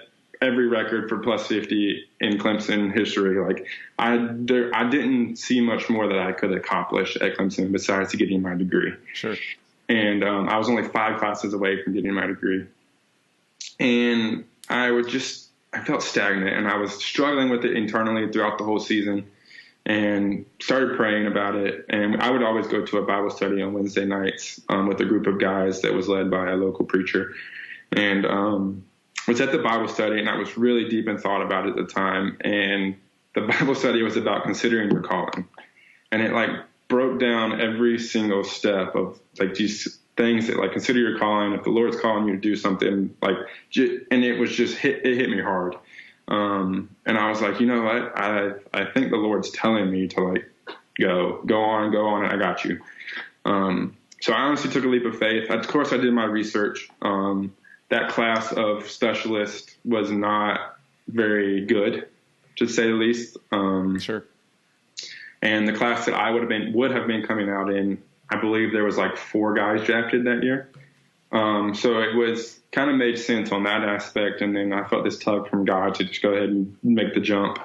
every record for plus 50 in Clemson history. Like, I didn't see much more that I could accomplish at Clemson besides getting my degree. Sure. And I was only 5 classes away from getting my degree. And I felt stagnant, and I was struggling with it internally throughout the whole season and started praying about it. And I would always go to a Bible study on Wednesday nights with a group of guys that was led by a local preacher. And was at the Bible study, and I was really deep in thought about it at the time. And the Bible study was about considering your calling. And it, like, broke down every single step of, like, just things that, like, consider your calling. If the Lord's calling you to do something, like, and it was just it hit me hard. And I was like, you know what? I think the Lord's telling me to, like, go on. I got you. So I honestly took a leap of faith. Of course, I did my research. That class of specialist was not very good, to say the least. Sure. And the class that I would have been coming out in, I believe there was like 4 guys drafted that year. So it was kind of made sense on that aspect. And then I felt this tug from God to just go ahead and make the jump.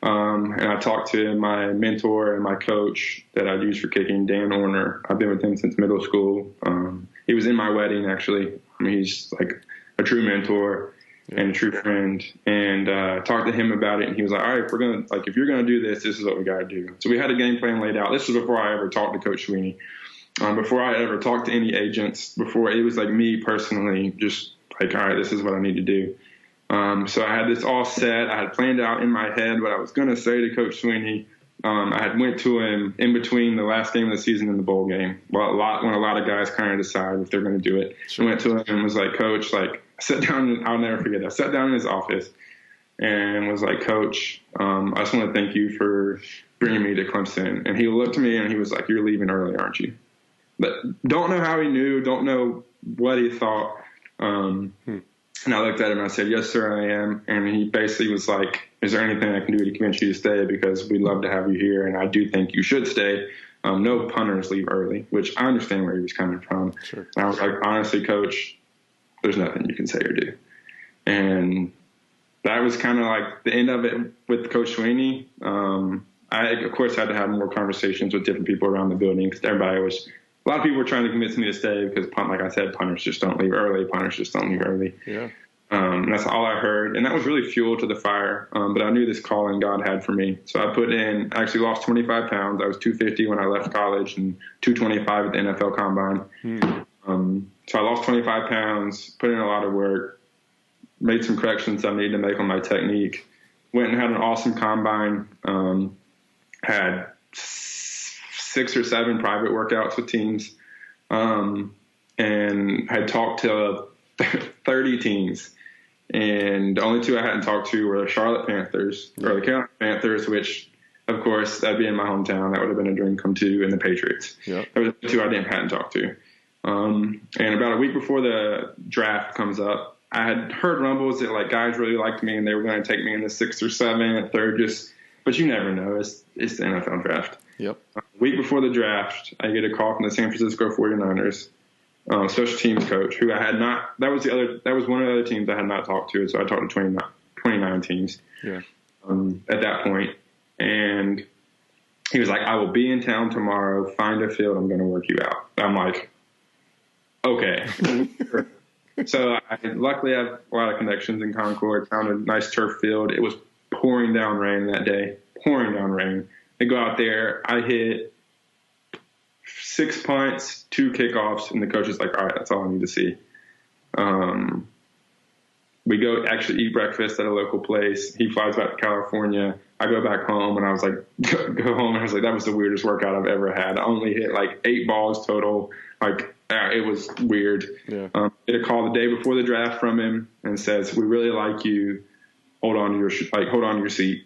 And I talked to my mentor and my coach that I'd use for kicking, Dan Orner. I've been with him since middle school. He was in my wedding, actually. I mean, he's like a true mentor and a true friend. And talked to him about it. And he was like, all right, if you're going to do this, this is what we got to do. So we had a game plan laid out. This was before I ever talked to Coach Sweeney. Before I ever talked to any agents, before it was like me personally, just like, all right, this is what I need to do. So I had this all set. I had planned out in my head what I was going to say to Coach Sweeney. I had went to him in between the last game of the season and the bowl game. When a lot of guys kind of decide if they're going to do it. Sure. I went to him and was like, Coach, like, sat down. I'll never forget that. I sat down in his office and was like, Coach, I just want to thank you for bringing me to Clemson. And he looked at me and he was like, you're leaving early, aren't you? But don't know how he knew, don't know what he thought. And I looked at him and I said, yes, sir, I am. And he basically was like, is there anything I can do to convince you to stay? Because we'd love to have you here. And I do think you should stay. No punters leave early, which I understand where he was coming from. Sure. And I was like, honestly, Coach, there's nothing you can say or do. And that was kind of like the end of it with Coach Sweeney. I, of course, had to have more conversations with different people around the building because a lot of people were trying to convince me to stay because, like I said, punters just don't leave early. Punters just don't leave early. Yeah. And that's all I heard. And that was really fuel to the fire. But I knew this calling God had for me. So I actually lost 25 pounds. I was 250 when I left college and 225 at the NFL Combine. So I lost 25 pounds, put in a lot of work, made some corrections I needed to make on my technique, went and had an awesome combine, had 6 or 7 private workouts with teams, and had talked to 30 teams. And the only 2 I hadn't talked to were the Charlotte Panthers, or the Carolina Panthers, which, of course, that'd be in my hometown. That would have been a dream come true, and the Patriots. Yep. Those were the 2 I hadn't talked to. And about a week before the draft comes up, I had heard rumbles that, like, guys really liked me and they were going to take me in the 6th or 7th, 3rd, but you never know. It's the NFL draft. Yep. A week before the draft, I get a call from the San Francisco 49ers, special teams coach, who I had not. That was one of the other teams I had not talked to. So I talked to 29 teams. Yeah. At that point, and he was like, "I will be in town tomorrow. Find a field. I'm going to work you out." I'm like, "Okay." So luckily I have a lot of connections in Concord. Found a nice turf field. It was pouring down rain that day. Pouring down rain. I go out there. I hit 6 punts, 2 kickoffs, and the coach is like, all right, that's all I need to see. We go actually eat breakfast at a local place. He flies back to California. I go back home, and I was like, go home, and I was like, that was the weirdest workout I've ever had. I only hit like 8 balls total. Like, it was weird. Yeah. Get a call the day before the draft from him and says, we really like you. Hold on to your seat.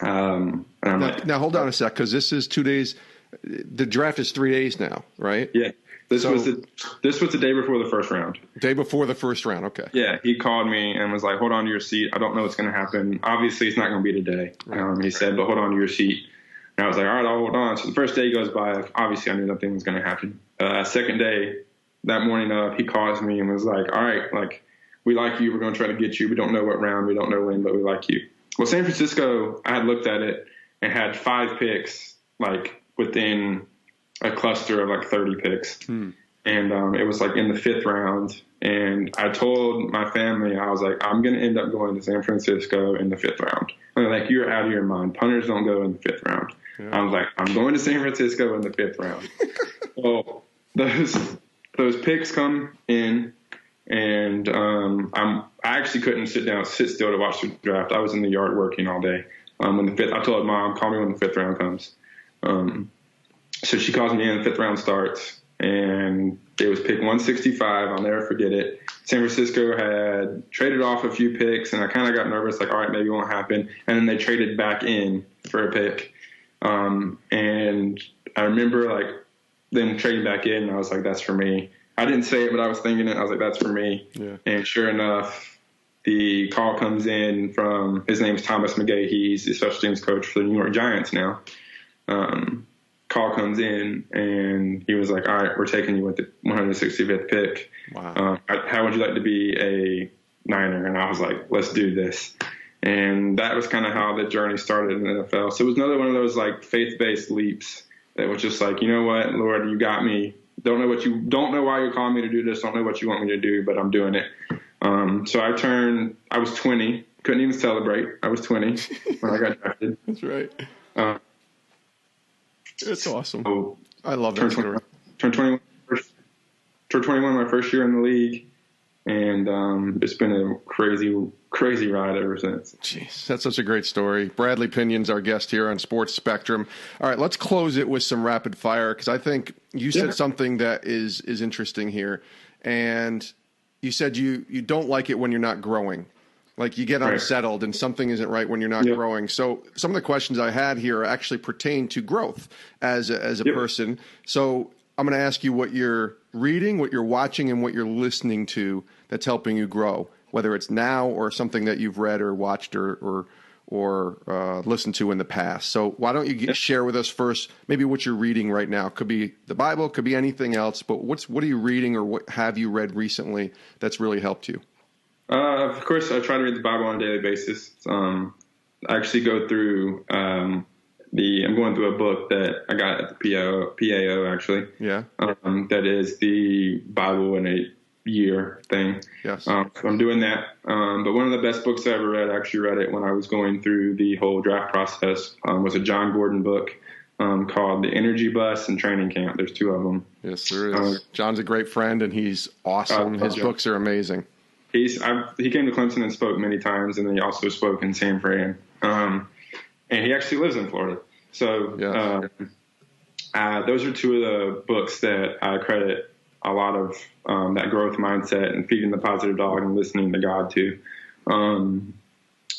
And I'm now hold on a sec, because this is 2 days. The draft is 3 days now, right? Yeah. This was the day before the first round. Day before the first round. Okay. Yeah. He called me and was like, hold on to your seat. I don't know what's going to happen. Obviously it's not going to be today. Right. He said, but hold on to your seat. And I was like, all right, I'll hold on. So the first day goes by. Obviously I knew nothing was going to happen. Second day, that morning up, he calls me and was like, all right, like, we like you. We're going to try to get you. We don't know what round. We don't know when, but we like you. Well, San Francisco, I had looked at it and had 5 picks, like, within a cluster of like 30 picks. And it was like in the 5th round. And I told my family, I was like, I'm going to end up going to San Francisco in the 5th round. And they're like, you're out of your mind. Punters don't go in the 5th round. Yeah. I was like, I'm going to San Francisco in the 5th round. So those picks come in, and I actually couldn't sit still to watch the draft. I was in the yard working all day. I told Mom, call me when the 5th round comes. So she calls me in, the 5th round starts, and It was pick 165. I'll never forget it. San Francisco had traded off a few picks, and I kind of got nervous, like, all right, maybe it won't happen. And then they traded back in for a pick. And I remember, like, them trading back in, and I was like, that's for me. I didn't say it, but I was thinking it. I was like, that's for me. Yeah. And sure enough, the call comes in from, his name's Thomas McGay. He's the special teams coach for the New York Giants now. Call comes in, and he was like, all right, we're taking you with the 165th pick. Wow. How would you like to be a Niner? And I was like, let's do this. And that was kind of how the journey started in the NFL. So it was another one of those, like, faith-based leaps that was just like, you know what, Lord, you got me. Don't know why you're calling me to do this. Don't know what you want me to do, but I'm doing it. So I was 20, couldn't even celebrate. I was 20 when I got drafted. That's right. It's awesome. So I love that story. Turned 21 my first year in the league, and it's been a crazy ride ever since. Jeez, that's such a great story. Bradley Pinion's our guest here on Sports Spectrum. All right, let's close it with some rapid fire, because I think you said something that is interesting here, and you said you don't like it when you're not growing. Like you get unsettled and something isn't right when you're not growing. So some of the questions I had here actually pertain to growth as a person. So I'm going to ask you what you're reading, what you're watching, and what you're listening to that's helping you grow, whether it's now or something that you've read or watched or listened to in the past. So why don't you share with us first maybe what you're reading right now? Could be the Bible, could be anything else, but what are you reading or what have you read recently that's really helped you? Of course, I try to read the Bible on a daily basis. I actually go through I'm going through a book that I got at the PAO actually. Yeah. That is the Bible in a year thing. Yes. So I'm doing that. But one of the best books I ever read, I actually read it when I was going through the whole draft process, was a John Gordon book called The Energy Bus and Training Camp. There's two of them. Yes, there is. John's a great friend, and he's awesome. His books are amazing. He came to Clemson and spoke many times, and then he also spoke in San Fran. And he actually lives in Florida. So those are two of the books that I credit a lot of that growth mindset and feeding the positive dog and listening to God to.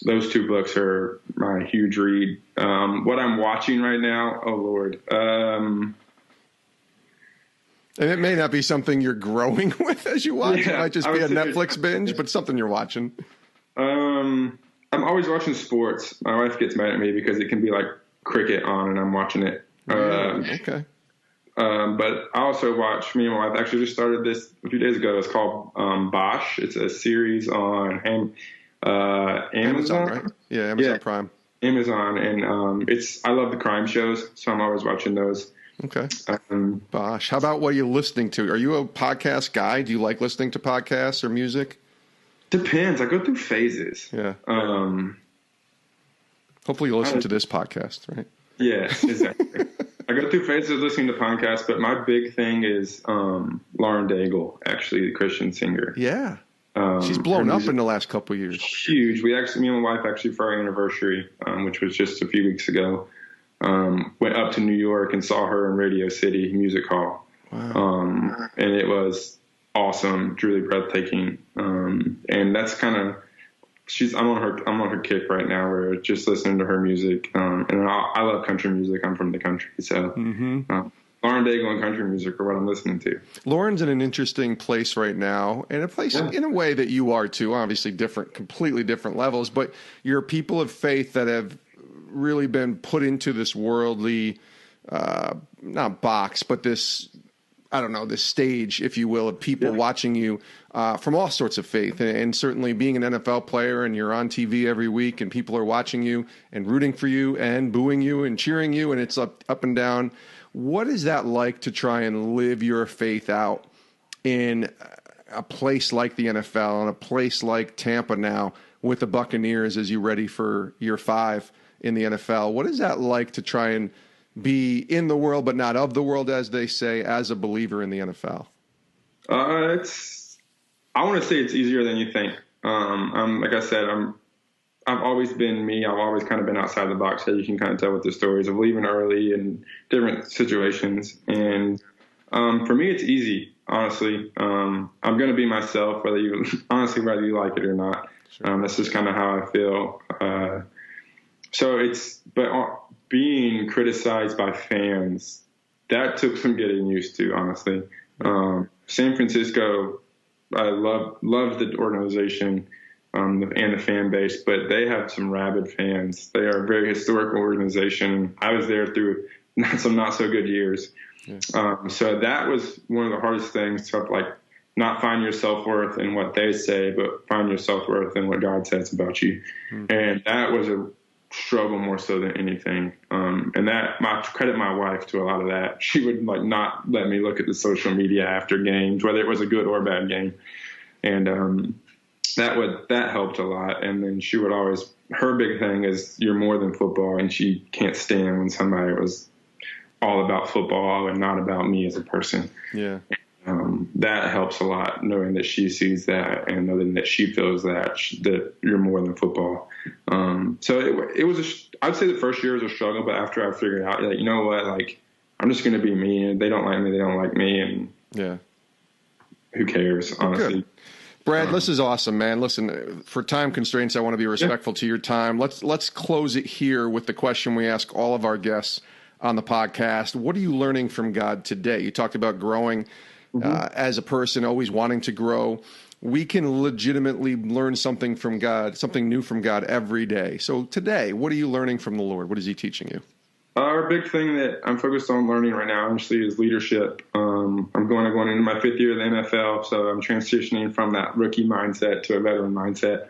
Those two books are my huge read. What I'm watching right now, oh Lord. And it may not be something you're growing with as you watch. It might just be a Netflix binge, but something you're watching. I'm always watching sports. My wife gets mad at me because it can be like cricket on and I'm watching it. Okay. But I also watch, me and my wife actually just started this a few days ago. It's called Bosch. It's a series on Amazon, right? Yeah, Amazon Prime. Amazon. And I love the crime shows, so I'm always watching those. Okay. Bosch. How about what are you listening to? Are you a podcast guy? Do you like listening to podcasts or music? Depends. I go through phases. Yeah. Hopefully you listen to this podcast, right? Yeah, exactly. I go through phases of listening to podcasts, but my big thing is Lauren Daigle, actually, the Christian singer. Yeah. She's blown up in the last couple of years. Huge. Me and my wife actually, for our anniversary, which was just a few weeks ago, went up to New York and saw her in Radio City Music Hall. Wow. And it was awesome, truly breathtaking. And that's kind of, I'm on her kick right now. We're just listening to her music. And I love country music. I'm from the country. So Lauren Daigle and country music are what I'm listening to. Lauren's in an interesting place right now, and a place in a way that you are too, obviously completely different levels, but you're people of faith that have really been put into this worldly, not box, but this, I don't know, this stage, if you will, of people watching you from all sorts of faith. And certainly being an NFL player and you're on TV every week and people are watching you and rooting for you and booing you and cheering you and it's up and down. What is that like to try and live your faith out in a place like the NFL and a place like Tampa now with the Buccaneers as you ready for year 5 in the NFL? What is that like to try and be in the world but not of the world, as they say, as a believer in the NFL? I want to say it's easier than you think. Like I said, I've always been me. I've always kind of been outside the box. So you can kind of tell with the stories of leaving early and different situations. And for me, it's easy. honestly. I'm going to be myself, whether you like it or not. Sure. That's just kind of how I feel. But being criticized by fans, that took some getting used to, honestly. San Francisco, I love the organization and the fan base, but they have some rabid fans. They are a very historical organization. I was there through some not so good years. Yeah. So that was one of the hardest things to not find your self-worth in what they say, but find your self-worth in what God says about you. Mm-hmm. And that was a struggle more so than anything. And that, I credit my wife to a lot of that. She would not let me look at the social media after games, whether it was a good or bad game. And that helped a lot. And then she would always, her big thing is you're more than football, and she can't stand when somebody was all about football and not about me as a person. Yeah. That helps a lot, knowing that she sees that and knowing that she feels that you're more than football. So it was I'd say the first year was a struggle, but after I figured out, you know what, I'm just going to be me, and they don't like me, they don't like me, and yeah, who cares, honestly. Good. Brad, this is awesome, man. Listen, for time constraints, I want to be respectful to your time. Let's close it here with the question we ask all of our guests on the podcast. What are you learning from God today? You talked about growing as a person, always wanting to grow. We can legitimately learn something from God, something new from God every day. So today, what are you learning from the Lord? What is he teaching you? Our big thing that I'm focused on learning right now, actually, is leadership. I'm going into my 5th year of the NFL, so I'm transitioning from that rookie mindset to a veteran mindset.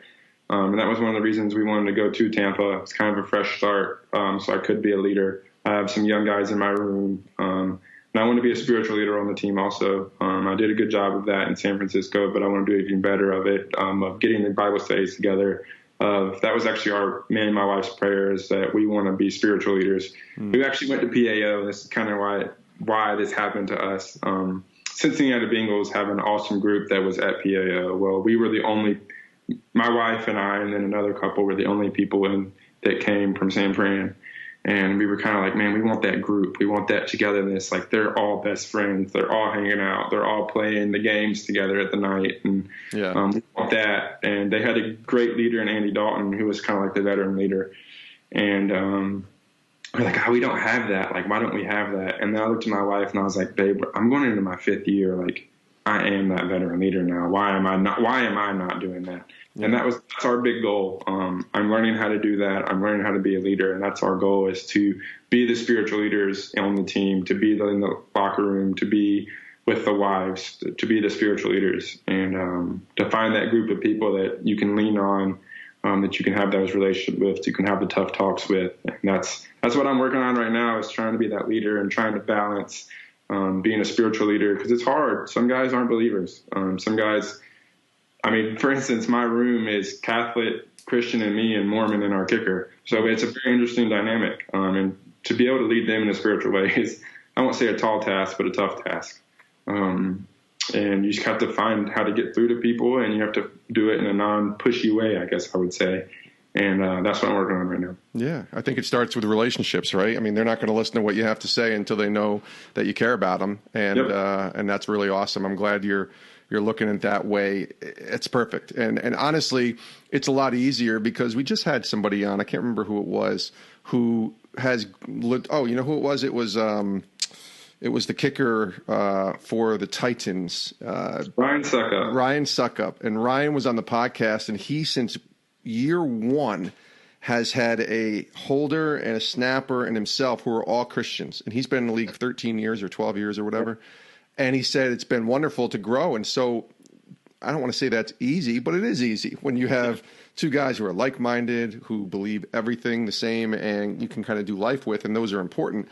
And that was one of the reasons we wanted to go to Tampa. It's kind of a fresh start, so I could be a leader. I have some young guys in my room, and I want to be a spiritual leader on the team also. I did a good job of that in San Francisco, but I want to do even better of it, of getting the Bible studies together. That was actually me and my wife's prayers, that we want to be spiritual leaders. We actually went to PAO. This is kind of why this happened to us. Cincinnati Bengals have an awesome group that was at PAO. Well, we were the only, my wife and I, and then another couple were the only people that came from San Fran. And we were kind of like, man, we want that group. We want that togetherness. They're all best friends. They're all hanging out. They're all playing the games together at the night. And we want that. And they had a great leader in Andy Dalton, who was kind of like the veteran leader. And we're like, we don't have that. Why don't we have that? And then I looked at my wife and I was like, babe, I'm going into my 5th year. I am that veteran leader now. Why am I not doing that? And that's our big goal. I'm learning how to do that. I'm learning how to be a leader. And that's our goal, is to be the spiritual leaders on the team, to be in the locker room, to be with the wives, to be the spiritual leaders, and to find that group of people that you can lean on, that you can have those relationships with, you can have the tough talks with. And that's what I'm working on right now, is trying to be that leader and trying to balance being a spiritual leader, because it's hard. Some guys aren't believers. Some guys, for instance, my room is Catholic, Christian, and me, and Mormon, and our kicker. So it's a very interesting dynamic. And to be able to lead them in a spiritual way is, I won't say a tall task, but a tough task. And you just have to find how to get through to people, and you have to do it in a non-pushy way, I guess I would say. And that's what I'm working on right now. Yeah, I think it starts with relationships, right? They're not going to listen to what you have to say until they know that you care about them, and that's really awesome. I'm glad you're looking at it that way. It's perfect, and honestly, it's a lot easier because we just had somebody on. I can't remember who it was, who has looked. Oh, you know who it was? It was the kicker for the Titans, Ryan Suckup, and Ryan was on the podcast, and he, since year one, has had a holder and a snapper and himself who are all Christians. And he's been in the league 13 years or 12 years or whatever. And he said it's been wonderful to grow. And so I don't want to say that's easy, but it is easy when you have two guys who are like-minded, who believe everything the same, and you can kind of do life with, and those are important.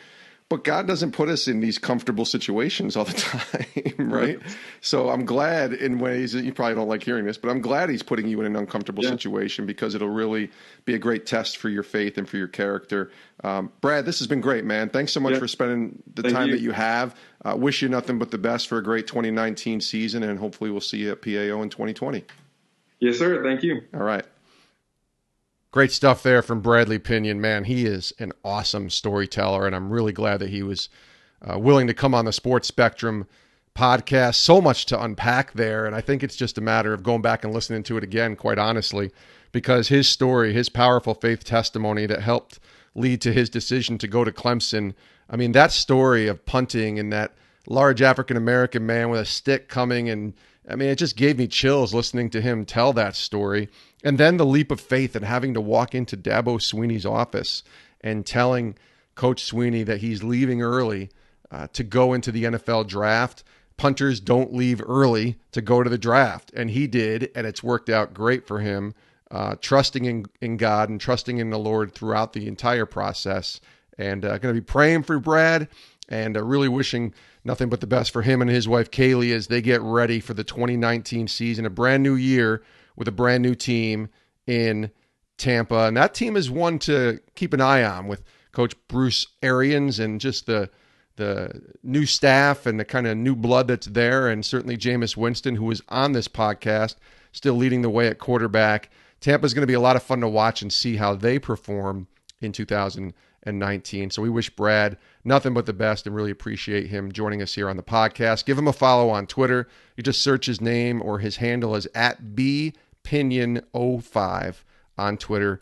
But God doesn't put us in these comfortable situations all the time, right? So I'm glad, in ways that you probably don't like hearing this, but I'm glad he's putting you in an uncomfortable situation, because it'll really be a great test for your faith and for your character. Brad, this has been great, man. Thanks so much for spending the time that you have. Wish you nothing but the best for a great 2019 season, and hopefully we'll see you at PAO in 2020. Yes, sir. Thank you. All right. Great stuff there from Bradley Pinion. Man, he is an awesome storyteller, and I'm really glad that he was willing to come on the Sports Spectrum podcast. So much to unpack there. And I think it's just a matter of going back and listening to it again, quite honestly, because his story, his powerful faith testimony that helped lead to his decision to go to Clemson. I mean, that story of punting and that large African-American man with a stick coming, and I mean, it just gave me chills listening to him tell that story. And then the leap of faith and having to walk into Dabo Swinney's office and telling Coach Swinney that he's leaving early to go into the NFL draft. Punters don't leave early to go to the draft, and he did, and it's worked out great for him, trusting in God and trusting in the Lord throughout the entire process. And going to be praying for Brad and really wishing nothing but the best for him and his wife, Kaylee, as they get ready for the 2019 season, a brand new year with a brand new team in Tampa. And that team is one to keep an eye on with Coach Bruce Arians and just the new staff and the kind of new blood that's there. And certainly Jameis Winston, who was on this podcast, still leading the way at quarterback. Tampa's going to be a lot of fun to watch and see how they perform in 2019. So we wish Brad nothing but the best and really appreciate him joining us here on the podcast. Give him a follow on Twitter. You just search his name, or his handle is @bpinion05 on Twitter.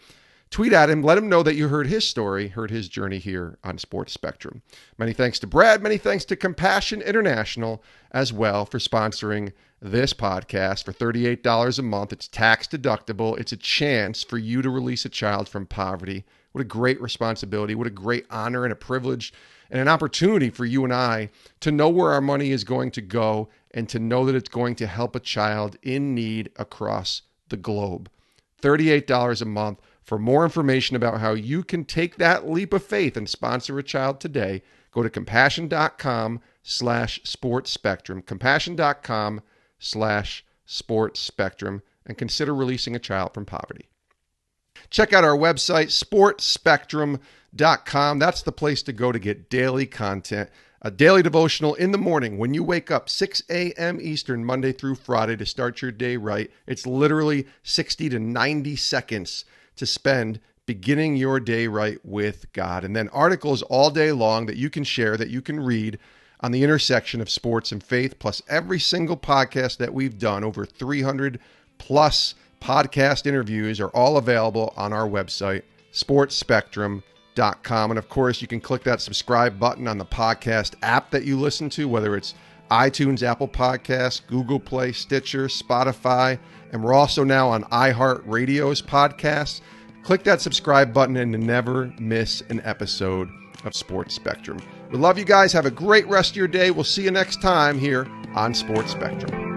Tweet at him. Let him know that you heard his story, heard his journey here on Sports Spectrum. Many thanks to Brad. Many thanks to Compassion International as well for sponsoring this podcast for $38 a month. It's tax deductible. It's a chance for you to release a child from poverty. What a great responsibility. What a great honor and a privilege and an opportunity for you and I to know where our money is going to go and to know that it's going to help a child in need across the globe. $38 a month. For more information about how you can take that leap of faith and sponsor a child today, go to compassion.com/sportspectrum, compassion.com/sportspectrum, and consider releasing a child from poverty. Check out our website, sportspectrum.com. That's the place to go to get daily content, a daily devotional in the morning when you wake up, 6 a.m. Eastern, Monday through Friday, to start your day right. It's literally 60 to 90 seconds to spend beginning your day right with God. And then articles all day long that you can share, that you can read on the intersection of sports and faith, plus every single podcast that we've done. Over 300 plus podcast interviews are all available on our website, sportspectrum.com. And of course, you can click that subscribe button on the podcast app that you listen to, whether it's iTunes, Apple Podcasts, Google Play, Stitcher, Spotify, and we're also now on iHeartRadio's podcasts. Click that subscribe button and never miss an episode of Sports Spectrum. We love you guys. Have a great rest of your day. We'll see you next time here on Sports Spectrum.